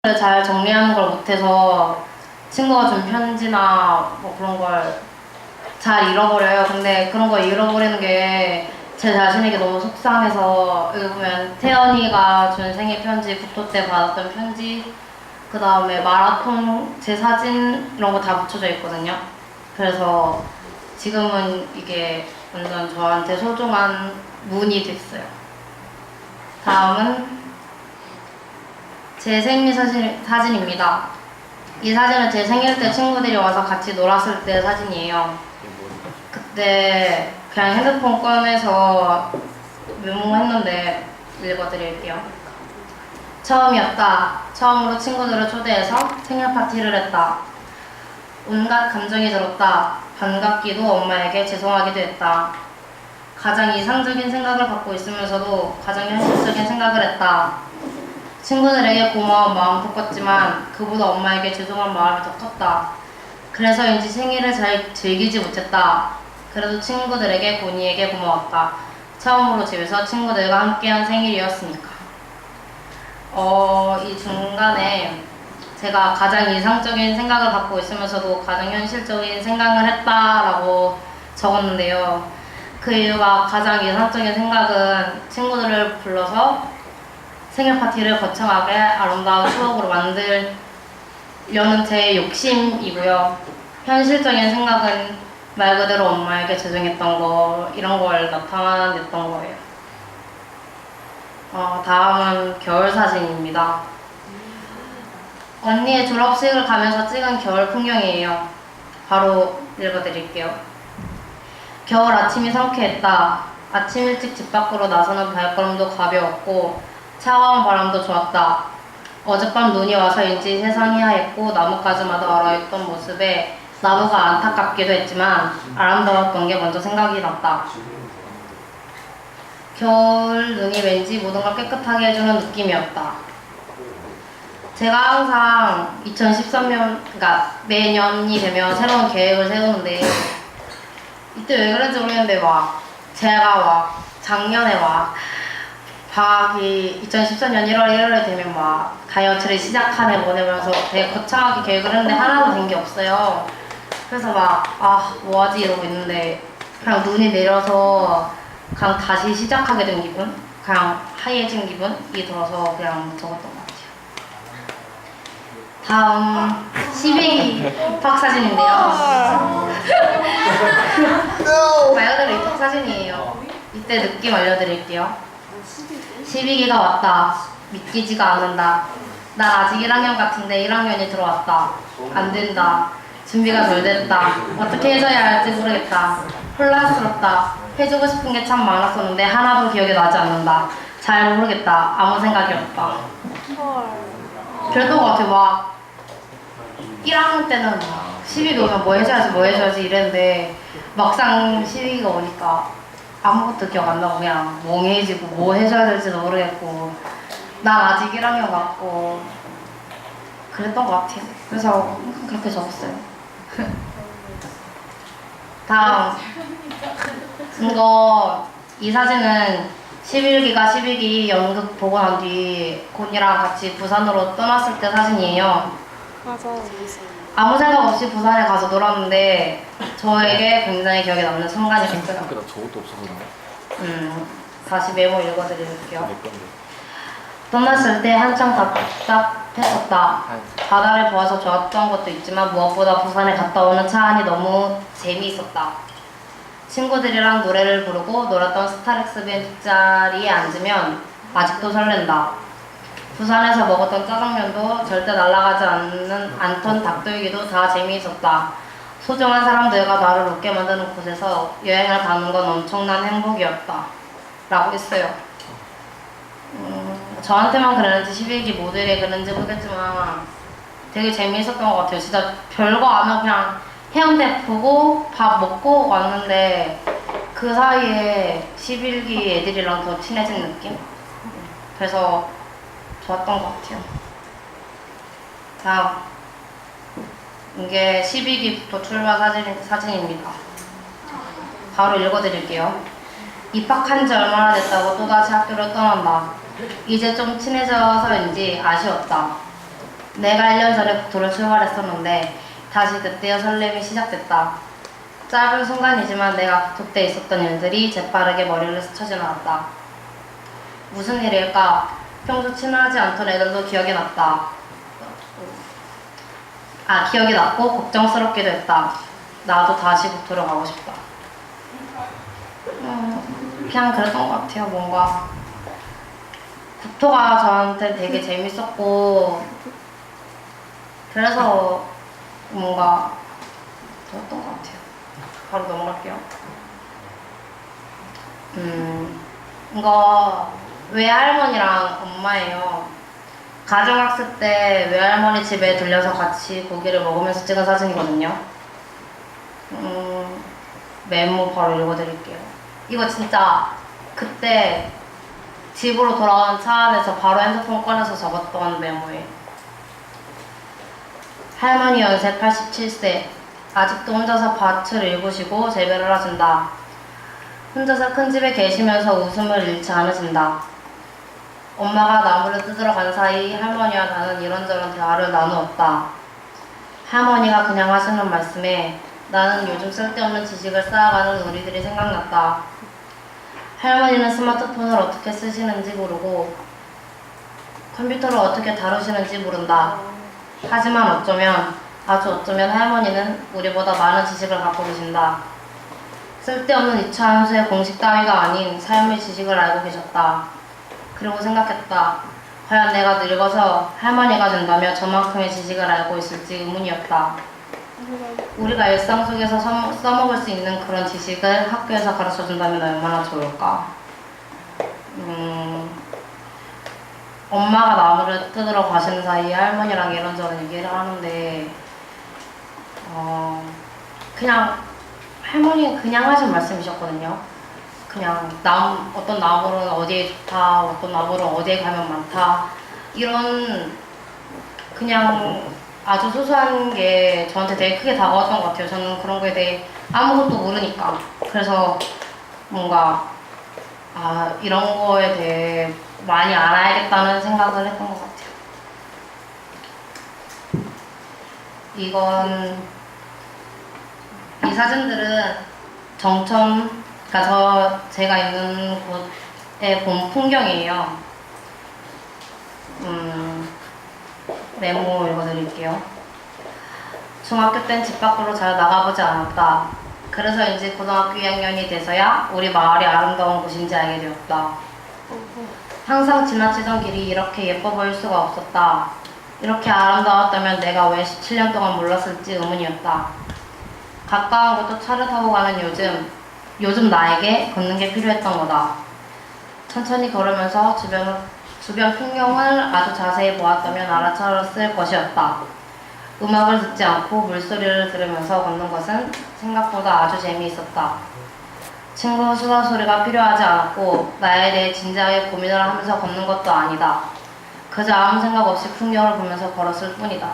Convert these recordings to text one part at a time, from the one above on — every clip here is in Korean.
잘 정리하는 걸 못해서 친구가 준 편지나 뭐 그런 걸 잘 잃어버려요. 근데 그런 거 잃어버리는 게 제 자신에게 너무 속상해서, 여기 보면 태연이가 준 생일 편지, 국토 때 받았던 편지, 그 다음에 마라톤 제 사진 이런 거 다 붙여져 있거든요. 그래서 지금은 이게 완전 저한테 소중한 문이 됐어요. 다음은 제 생일 사진입니다. 이 사진은 제 생일 때 친구들이 와서 같이 놀았을 때 사진이에요. 그때 그냥 핸드폰 꺼내서 메모했는데 읽어드릴게요. 처음이었다. 처음으로 친구들을 초대해서 생일 파티를 했다. 온갖 감정이 들었다. 반갑기도 엄마에게 죄송하기도 했다. 가장 이상적인 생각을 갖고 있으면서도 가장 현실적인 생각을 했다. 친구들에게 고마운 마음도 컸지만 그보다 엄마에게 죄송한 마음이 더 컸다. 그래서인지 생일을 잘 즐기지 못했다. 그래도 친구들에게 고니에게 고마웠다. 처음으로 집에서 친구들과 함께한 생일이었으니까. 이 중간에 제가 가장 이상적인 생각을 갖고 있으면서도 가장 현실적인 생각을 했다라고 적었는데요. 그 이유가 가장 이상적인 생각은 친구들을 불러서 생일 파티를 거창하게 아름다운 추억으로 만들려는 제 욕심이고요. 현실적인 생각은 말 그대로 엄마에게 죄송했던 거, 이런 걸 나타냈던 거예요. 다음은 겨울 사진입니다. 언니의 졸업식을 가면서 찍은 겨울 풍경이에요. 바로 읽어드릴게요. 겨울 아침이 상쾌했다. 아침 일찍 집 밖으로 나서는 발걸음도 가벼웠고 차가운 바람도 좋았다. 어젯밤 눈이 와서인지 세상이 하얗고 나뭇가지마다 얼어있던 모습에 나무가 안타깝기도 했지만 아름다웠던 게 먼저 생각이 났다. 겨울 눈이 왠지 모든 걸 깨끗하게 해주는 느낌이었다. 제가 항상 2013년, 그러니까 매년이 되면 새로운 계획을 세우는데 이때 왜 그런지 모르겠는데 제가 작년에 방학이 2014년 1월 1일에 되면 다이어트를 시작하네 뭐냐면서 되게 거창하게 계획을 했는데 하나도 된 게 없어요. 그래서 뭐하지 이러고 있는데 그냥 눈이 내려서 그냥 다시 시작하게 된 기분? 그냥 하얘진 기분이 들어서 그냥 적었던 것 같아요. 다음 12기 입학 사진인데요. 말 그대로 입학 사진이에요. 이때 느낌 알려드릴게요. 12기가 왔다. 믿기지가 않는다. 난 아직 1학년 같은데 1학년이 들어왔다. 안 된다. 준비가 덜 됐다. 어떻게 해줘야 할지 모르겠다. 혼란스럽다. 해주고 싶은 게 참 많았었는데 하나도 기억이 나지 않는다. 잘 모르겠다. 아무 생각이 없다. 그랬던 것 같아요. 1학년 때는 12기 오면 뭐 해줘야지 이랬는데 막상 12기가 오니까 아무것도 기억 안 나고 그냥 멍해지고 뭐 해줘야 될지도 모르겠고 난 아직 1학년 같고 그랬던 것 같아요. 그래서 그렇게 적었어요. 다음 이 사진은 11기가 12기 연극 보고 난 뒤 곤이랑 같이 부산으로 떠났을 때 사진이에요. 맞아요. 아무 생각 없이 부산에 가서 놀았는데 저에게 굉장히 기억에 남는 순간이었어요. 생각보다 저것도 없어서 그런가? 다시 메모 읽어드릴게요. 떠났을 때 한참 답답했었다. 바다를 보아서 좋았던 것도 있지만 무엇보다 부산에 갔다 오는 차 안이 너무 재미있었다. 친구들이랑 노래를 부르고 놀았던 스타렉스 빈 뒷자리에 앉으면 아직도 설렌다. 부산에서 먹었던 짜장면도 절대 날아가지 않던 닭도리기도 다 재미있었다. 소중한 사람들과 나를 웃게 만드는 곳에서 여행을 가는 건 엄청난 행복이었다. 라고 했어요. 저한테만 그랬는지 11기 모두에게 그랬는지 모르겠지만 되게 재미있었던 것 같아요. 진짜 별거 안 하고 그냥 해운대 보고 밥 먹고 왔는데 그 사이에 11기 애들이랑 더 친해진 느낌? 그래서 좋았던 것 같아요. 다음 이게 12기부터 출발 사진입니다. 바로 읽어드릴게요. 입학한 지 얼마나 됐다고 또다시 학교를 떠난다. 이제 좀 친해져서인지 아쉬웠다. 내가 1년 전에 국토를 출발했었는데 다시 그때의 설렘이 시작됐다. 짧은 순간이지만 내가 국토 때 있었던 일들이 재빠르게 머리를 스쳐 지나갔다. 무슨 일일까? 평소 친하지 않던 애들도 기억이 났다. 기억이 났고 걱정스럽기도 했다. 나도 다시 국토로 가고 싶다. 그냥 그랬던 것 같아요. 뭔가 국토가 저한테 되게 재밌었고 그래서 뭔가 좋았던 것 같아요. 바로 넘어갈게요. 이거 외할머니랑 엄마예요. 가정학습 때 외할머니 집에 들려서 같이 고기를 먹으면서 찍은 사진이거든요. 메모 바로 읽어드릴게요. 이거 진짜 그때 집으로 돌아온 차 안에서 바로 핸드폰 꺼내서 적었던 메모예요. 할머니 연세 87세. 아직도 혼자서 밭을 일구시고 재배를 하신다. 혼자서 큰 집에 계시면서 웃음을 잃지 않으신다. 엄마가 나무를 뜯으러 간 사이 할머니와 나는 이런저런 대화를 나누었다. 할머니가 그냥 하시는 말씀에 나는 요즘 쓸데없는 지식을 쌓아가는 우리들이 생각났다. 할머니는 스마트폰을 어떻게 쓰시는지 모르고 컴퓨터를 어떻게 다루시는지 모른다. 하지만 어쩌면, 아주 어쩌면 할머니는 우리보다 많은 지식을 갖고 계신다. 쓸데없는 이차함수의 공식 따위가 아닌 삶의 지식을 알고 계셨다. 그리고 생각했다. 과연 내가 늙어서 할머니가 된다며 저만큼의 지식을 알고 있을지 의문이었다. 우리가 일상 속에서 써먹을 수 있는 그런 지식을 학교에서 가르쳐준다면 얼마나 좋을까. 엄마가 나무를 뜯으러 가시는 사이에 할머니랑 이런저런 얘기를 하는데 그냥 할머니는 그냥 하신 말씀이셨거든요. 그냥 어떤 나무는 어디에 좋다, 어떤 나무는 어디에 가면 많다, 이런 그냥 아주 소소한 게 저한테 되게 크게 다가왔던 것 같아요. 저는 그런 거에 대해 아무것도 모르니까. 그래서 뭔가 이런 거에 대해 많이 알아야겠다는 생각을 했던 것 같아요. 이 사진들은 정천, 그러니까 제가 있는 곳의 봄 풍경이에요. 메모 읽어드릴게요. 중학교 땐 집 밖으로 잘 나가보지 않았다. 그래서인지 고등학교 2학년이 돼서야 우리 마을이 아름다운 곳인지 알게 되었다. 항상 지나치던 길이 이렇게 예뻐 보일 수가 없었다. 이렇게 아름다웠다면 내가 왜 17년 동안 몰랐을지 의문이었다. 가까운 곳도 차를 타고 가는 요즘 나에게 걷는 게 필요했던 거다. 천천히 걸으면서 주변 풍경을 아주 자세히 보았다면 알아차렸을 것이었다. 음악을 듣지 않고 물소리를 들으면서 걷는 것은 생각보다 아주 재미있었다. 친구 수다 소리가 필요하지 않았고 나에 대해 진지하게 고민을 하면서 걷는 것도 아니다. 그저 아무 생각 없이 풍경을 보면서 걸었을 뿐이다.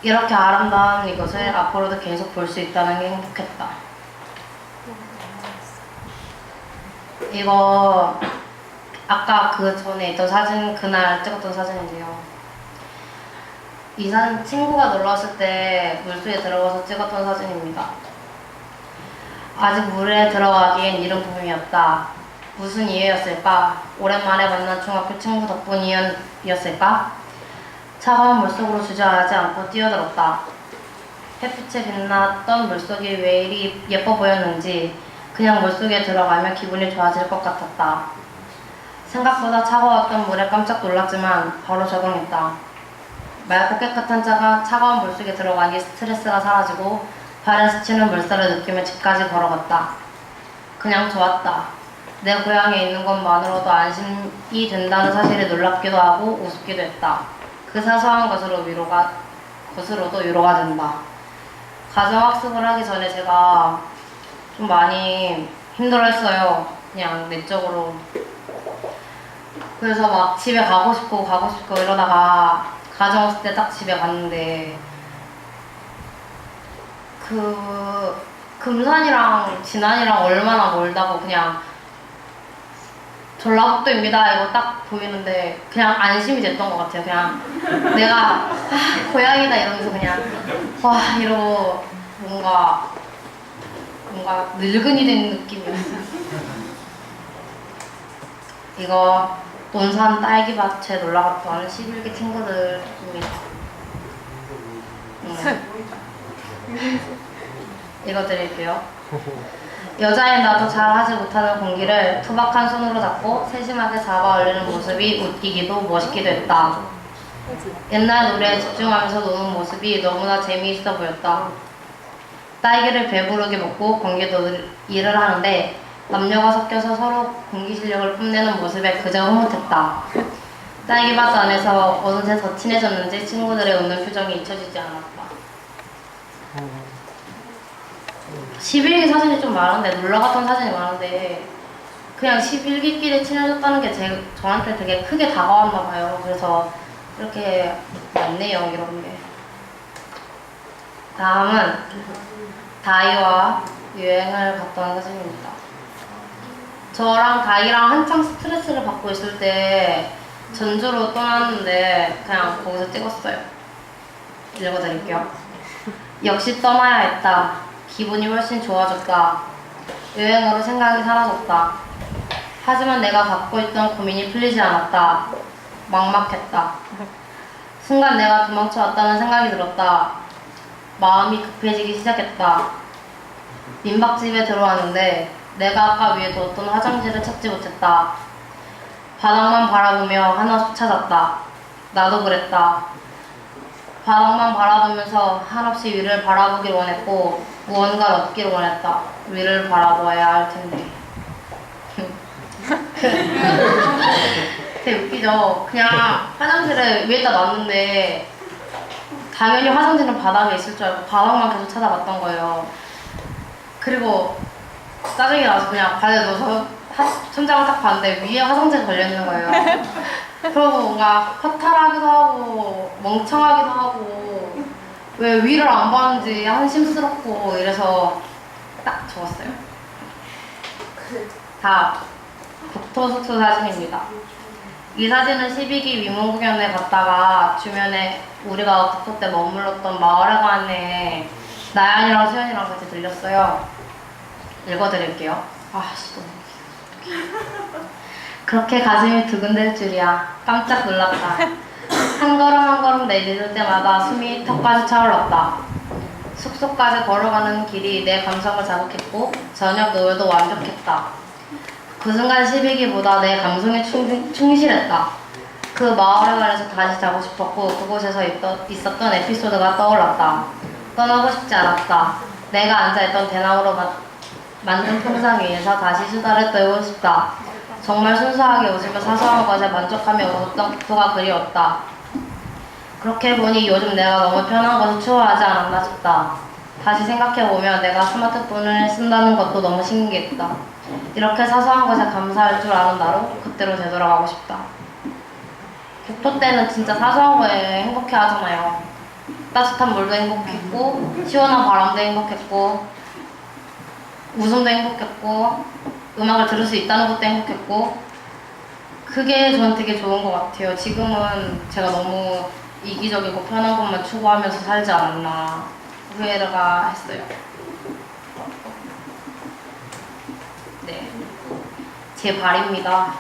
이렇게 아름다운 이것을 앞으로도 계속 볼 수 있다는 게 행복했다. 이거 아까 그 전에 있던 사진, 그날 찍었던 사진인데요. 이 사진 친구가 놀러 왔을 때 물속에 들어가서 찍었던 사진입니다. 아직 물에 들어가기엔 이른 봄이었다. 무슨 이유였을까? 오랜만에 만난 중학교 친구 덕분이었을까? 차가운 물속으로 주저하지 않고 뛰어들었다. 햇빛에 빛났던 물속이 왜 이리 예뻐 보였는지 그냥 물속에 들어가면 기분이 좋아질 것 같았다. 생각보다 차가웠던 물에 깜짝 놀랐지만 바로 적응했다. 맑고 깨끗한 차가운 물속에 들어가니 스트레스가 사라지고 발에 스치는 물살을 느끼며 집까지 걸어갔다. 그냥 좋았다. 내 고향에 있는 것만으로도 안심이 된다는 사실에 놀랍기도 하고 우습기도 했다. 그 사소한 것으로도 위로가 된다. 가정학습을 하기 전에 제가 좀 많이 힘들어했어요. 그냥 내적으로. 그래서 막 집에 가고 싶고 이러다가 가정학습 때 딱 집에 갔는데 금산이랑 진안이랑 얼마나 멀다고 그냥 전라북도입니다. 이거 딱 보이는데 그냥 안심이 됐던 것 같아요. 그냥 내가 고향이다 이러면서 그냥 와 이러고 뭔가 늙은이 된 느낌이었어요. 이거 논산 딸기밭에 놀러갔던 11기 친구들입니다. 읽어드릴게요. 여자인 나도 잘 하지 못하는 공기를 투박한 손으로 잡고 세심하게 잡아 올리는 모습이 웃기기도 멋있기도 했다. 옛날 노래에 집중하면서 노는 모습이 너무나 재미있어 보였다. 딸기를 배부르게 먹고 공기도 일을 하는데 남녀가 섞여서 서로 공기 실력을 뽐내는 모습에 그저 흐뭇했다. 딸기밭 안에서 어느새 더 친해졌는지 친구들의 웃는 표정이 잊혀지지 않았다. 11기 사진이 좀 많은데 놀러갔던 사진이 많은데 그냥 11기끼리 친해졌다는 게 저한테 되게 크게 다가왔나 봐요. 그래서 이렇게 많네요, 이런 게. 다음은 다이와 여행을 갔던 사진입니다. 저랑 다이랑 한창 스트레스를 받고 있을 때 전주로 떠났는데 그냥 거기서 찍었어요. 읽어드릴게요. 역시 떠나야 했다. 기분이 훨씬 좋아졌다. 여행으로 생각이 사라졌다. 하지만 내가 갖고 있던 고민이 풀리지 않았다. 막막했다. 순간 내가 도망쳐왔다는 생각이 들었다. 마음이 급해지기 시작했다. 민박집에 들어왔는데 내가 아까 위에 두었던 화장지를 찾지 못했다. 바닥만 바라보며 하나 찾았다. 나도 그랬다. 바닥만 바라보면서 한없이 위를 바라보길 원했고 무언가를 얻기를 원했다. 위를 바라보아야 할 텐데. 되게 웃기죠? 그냥 화장지를 위에다 놨는데 당연히 화장지는 바닥에 있을 줄 알고 바닥만 계속 찾아봤던 거예요. 그리고 짜증이 나서 그냥 발에 넣어서 천장을 딱 봤는데 위에 화장지가 걸려있는 거예요. 그러고 뭔가 허탈하기도 하고 멍청하기도 하고 왜 위를 안 봤는지 한심스럽고 이래서 딱 적었어요. 다음 국토숙소 사진입니다. 이 사진은 12기 위문공연에 갔다가 주변에 우리가 국토 때 머물렀던 마을회관에 나연이랑 수연이랑 같이 들렸어요. 읽어드릴게요. 아씨 너무 그렇게 가슴이 두근댈 줄이야. 깜짝 놀랐다. 한 걸음 한 걸음 내딛을 때마다 숨이 턱까지 차올랐다. 숙소까지 걸어가는 길이 내 감성을 자극했고 저녁 노을도 완벽했다. 그 순간 12기보다 내 감성에 충실했다. 그 마을회관에서 다시 자고 싶었고 그곳에서 있었던 에피소드가 떠올랐다. 떠나고 싶지 않았다. 내가 앉아있던 대나무로 만든 평상 위에서 다시 수다를 떨고 싶다. 정말 순수하게 웃으며 사소한 것에 만족하며 웃었던 국토가 그리웠다. 그렇게 보니 요즘 내가 너무 편한 것을 추워하지 않았나 싶다. 다시 생각해보면 내가 스마트폰을 쓴다는 것도 너무 신기했다. 이렇게 사소한 것에 감사할 줄 아는 나로 그때로 되돌아가고 싶다. 국토 때는 진짜 사소한 거에 행복해 하잖아요. 따뜻한 물도 행복했고 시원한 바람도 행복했고 웃음도 행복했고 음악을 들을 수 있다는 것도 행복했고 그게 저는 되게 좋은 것 같아요. 지금은 제가 너무 이기적이고 편한 것만 추구하면서 살지 않았나 후회가 했어요. 네, 제 발입니다.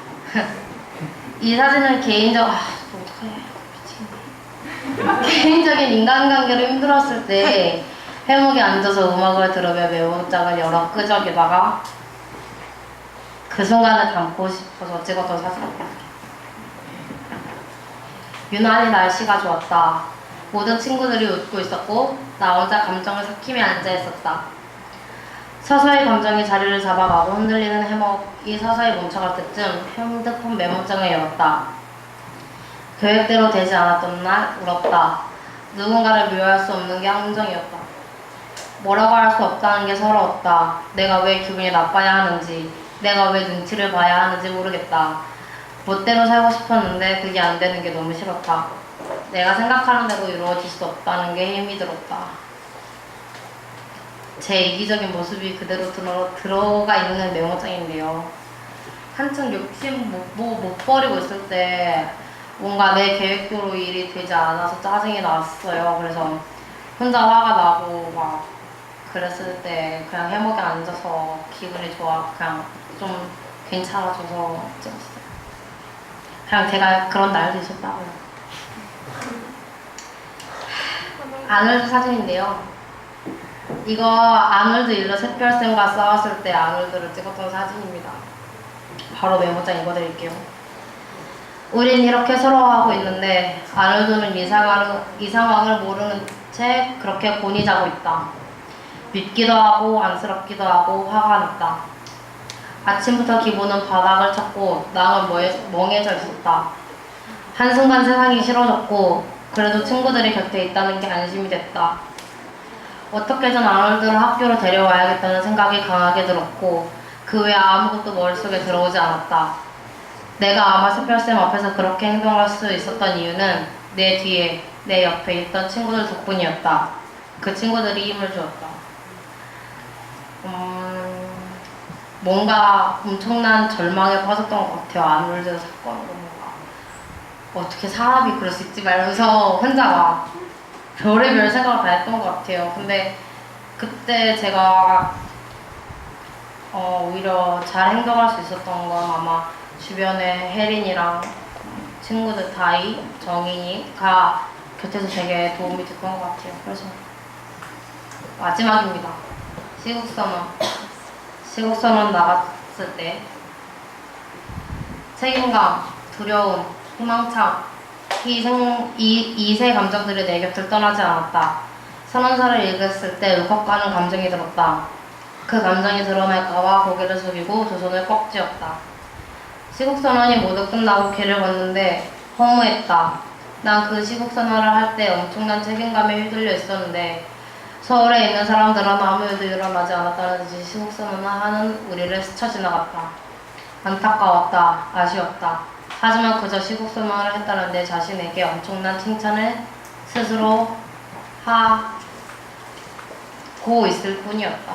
이 사진은 개인적인 인간관계로 힘들었을 때 해묵에 앉아서 음악을 들으며 메모장을 열어 끄적이다가 그 순간을 담고 싶어서 찍었던 사진입니다. 유난히 날씨가 좋았다. 모든 친구들이 웃고 있었고 나 혼자 감정을 삭히며 앉아 있었다. 서서히 감정이 자리를 잡아가고 흔들리는 해먹이 서서히 멈춰갈 때쯤 핸드폰 메모장을 열었다. 계획대로 되지 않았던 날 울었다. 누군가를 미워할 수 없는 게 함정이었다. 뭐라고 할 수 없다는 게 서러웠다. 내가 왜 기분이 나빠야 하는지, 내가 왜 눈치를 봐야 하는지 모르겠다. 멋대로 살고 싶었는데 그게 안 되는 게 너무 싫었다. 내가 생각하는 대로 이루어질 수 없다는 게 힘이 들었다. 제 이기적인 모습이 그대로 들어가 있는 메모장인데요. 한층 욕심 못 버리고 있을 때 뭔가 내 계획대로 일이 되지 않아서 짜증이 났어요. 그래서 혼자 화가 나고 막 그랬을 때 그냥 해먹에 앉아서 기분이 좋아 그냥 좀 괜찮아져서 찍었어요. 그냥 제가 그런 날도 있었다고요. 아놀드 사진인데요. 이거 아놀드 일러 샛별쌤과 싸웠을 때 아놀드를 찍었던 사진입니다. 바로 메모장 읽어드릴게요. 우린 이렇게 서러워하고 있는데 아놀드는 이 상황을 모르는 채 그렇게 곤히 자고 있다. 밉기도 하고 안쓰럽기도 하고 화가 났다. 아침부터 기분은 바닥을 쳤고 나는 멍해져 있었다. 한순간 세상이 싫어졌고 그래도 친구들이 곁에 있다는 게 안심이 됐다. 어떻게든 아놀드를 학교로 데려와야겠다는 생각이 강하게 들었고 그 외에 아무것도 머릿속에 들어오지 않았다. 내가 아마 샛별쌤 앞에서 그렇게 행동할 수 있었던 이유는 내 뒤에 내 옆에 있던 친구들 덕분이었다. 그 친구들이 힘을 주었다. 뭔가 엄청난 절망에 빠졌던 것 같아요. 아놀드 사건으로 뭔가 어떻게 사람이 그럴 수 있지 말면서 혼자 막 별의별 생각을 다 했던 것 같아요. 근데 그때 제가 오히려 잘 행동할 수 있었던 건 아마 주변에 혜린이랑 친구들 다이, 정인이가 곁에서 되게 도움이 됐던 것 같아요. 그래서 마지막입니다. 시국선언 나갔을 때 책임감, 두려움, 희망창 이세 감정들이 내 곁을 떠나지 않았다. 선언서를 읽었을 때 울컥하는 감정이 들었다. 그 감정이 드러날까봐 고개를 숙이고 두 손을 꼭 쥐었다. 시국선언이 모두 끝나고 길을 걷는데 허무했다. 난 그 시국선언을 할 때 엄청난 책임감에 휘둘려 있었는데 서울에 있는 사람들은 아무 일도 일어나지 않았다는 듯이 시국선언을 하는 우리를 스쳐 지나갔다. 안타까웠다. 아쉬웠다. 하지만 그저 시국선언을 했다는 내 자신에게 엄청난 칭찬을 스스로 하고 있을 뿐이었다.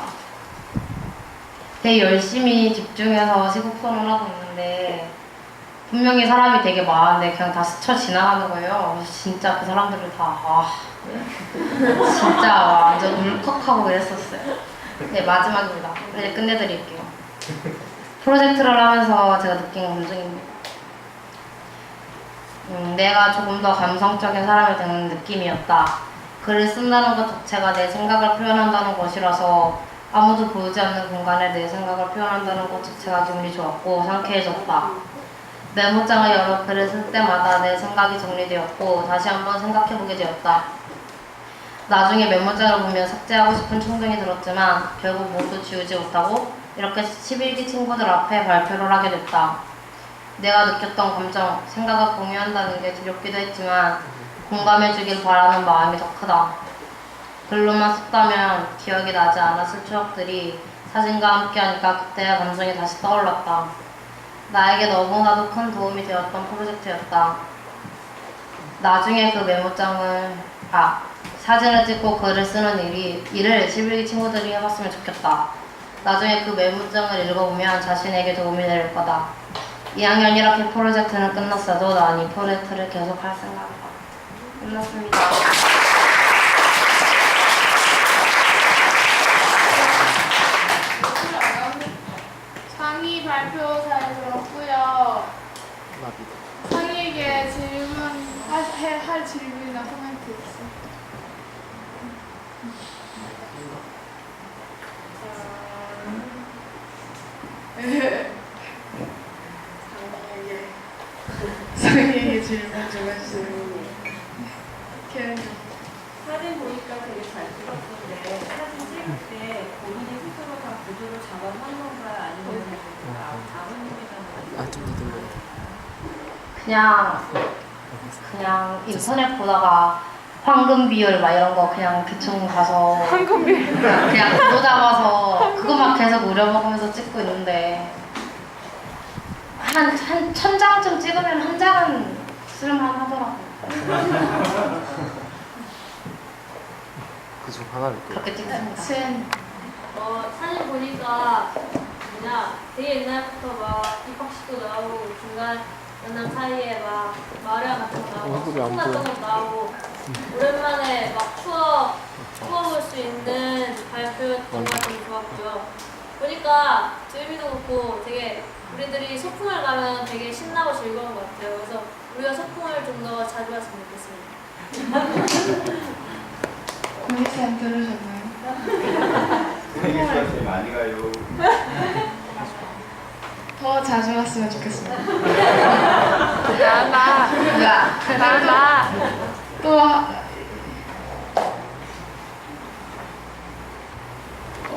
되게 열심히 집중해서 시국선언을 하고 있는데 분명히 사람이 되게 많은데 그냥 다 스쳐 지나가는 거예요. 그래서 진짜 그 사람들을 다 진짜 완전 울컥하고 그랬었어요. 네, 마지막입니다. 이제 끝내드릴게요. 프로젝트를 하면서 제가 느낀 감정입니다. 내가 조금 더 감성적인 사람이 되는 느낌이었다. 글을 쓴다는 것 자체가 내 생각을 표현한다는 것이라서 아무도 보이지 않는 공간에 내 생각을 표현한다는 것 자체가 기분이 좋았고 상쾌해졌다. 메모장을 열어 글을 쓸 때마다 내 생각이 정리되었고 다시 한번 생각해보게 되었다. 나중에 메모장을 보면 삭제하고 싶은 충동이 들었지만 결국 모두 지우지 못하고 이렇게 11기 친구들 앞에 발표를 하게 됐다. 내가 느꼈던 감정, 생각을 공유한다는 게 두렵기도 했지만 공감해주길 바라는 마음이 더 크다. 글로만 썼다면 기억이 나지 않았을 추억들이 사진과 함께하니까 그때의 감정이 다시 떠올랐다. 나에게 너무나도 큰 도움이 되었던 프로젝트였다. 나중에 그 사진을 찍고 글을 쓰는 일을 11기 친구들이 해봤으면 좋겠다. 나중에 그 메모장을 읽어보면 자신에게 도움이 될 거다. 2학년 1학기 프로젝트는 끝났어도 난 이 프로젝트를 계속할 생각이다. 끝났습니다. 상희 발표 잘 들었고요. 상희에게 할 질문이나 코멘트 있어요? 상희에게 질문 좀 해주세요. 사진 보니까 되게 잘 찍었는데 사진 찍을 때 본인이 스스로 다 구도를 잡아놓은 건가요? 아니면 그냥 인터넷 보다가 황금 비율 막 이런 거 그냥 대충 가서 황금 비율 그냥 구도 잡아서 그것만 계속 우려먹으면서 찍고 있는데 한 1000장쯤 찍으면 한 장은 쓸만 하더라고요. 그중 하나를 또 그렇게 찍습니다. 사진 보니까 뭐냐, 되게 옛날부터 막 입학식도 나오고 중간 만남 사이에 막 마리아 같은 거 나오고 얼굴이 안 소풍 같은 보여. 거 나오고 오랜만에 막 추억 볼 수 있는 발표였던 것 같아서 좋았고요. 보니까 재미도 높고 되게 우리들이 소풍을 가면 되게 신나고 즐거운 것 같아요. 그래서 우리가 소풍을 좀 더 자주 왔으면 좋겠습니다. 고니쌤 들으셨나요? 생일날 제일 많이 가요. 더 자주 왔으면 좋겠습니다. 야, 또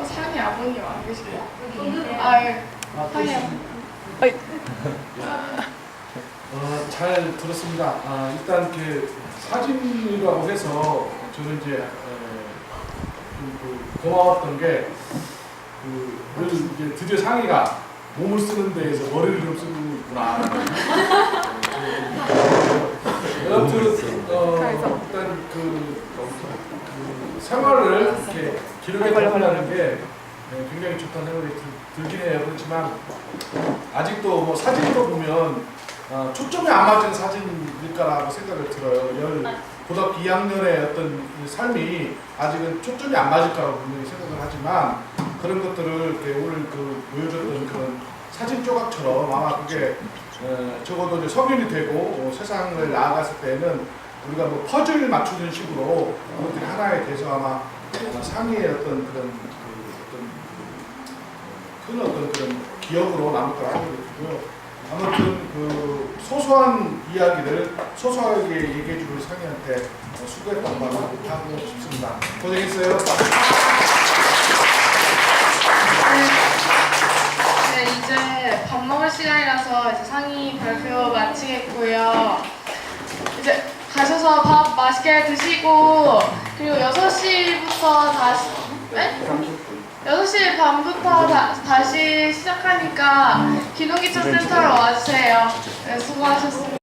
상희 아버님 안 계실까요? 아, 예. 상희 아버님. 잘 들었습니다. 일단 그 사진이라고 해서 저는 이제 고마웠던 게 늘 이제 드디어 상희가 몸을 쓰는 데에서 머리를 좀 쓰고 있구나. 여튼 일단 그 생활을 이렇게 기록에 담는다는 게 굉장히 좋다는 생각이 들긴 해요. 그렇지만 아직도 뭐 사진으로 보면 초점이 안 맞은 사진일까라고 생각을 들어요. 고등학교 2학년의 어떤 삶이 아직은 초점이 안 맞을 거라고 분명히 생각을 하지만 그런 것들을 이렇게 오늘 보여줬던 그런 사진 조각처럼 아마 그게 적어도 이제 성인이 되고 세상을 나아갔을 때는 우리가 뭐 퍼즐 맞추는 식으로 그것들이 하나에 대해서 아마 상위의 어떤 그런 큰 어떤 그런 기억으로 남을 거라고 생각되고요. 아무튼 그 소소한 이야기를 소소하게 얘기해주는 상희한테 수고했다는 말을 하고 싶습니다. 고생했어요. 네, 이제 밥 먹을 시간이라서 이제 상희 발표 마치겠고요. 이제 가셔서 밥 맛있게 드시고 그리고 6시부터 다시 6시 반부터 다시 시작하니까 기동기초 센터로 와주세요. 네, 수고하셨습니다.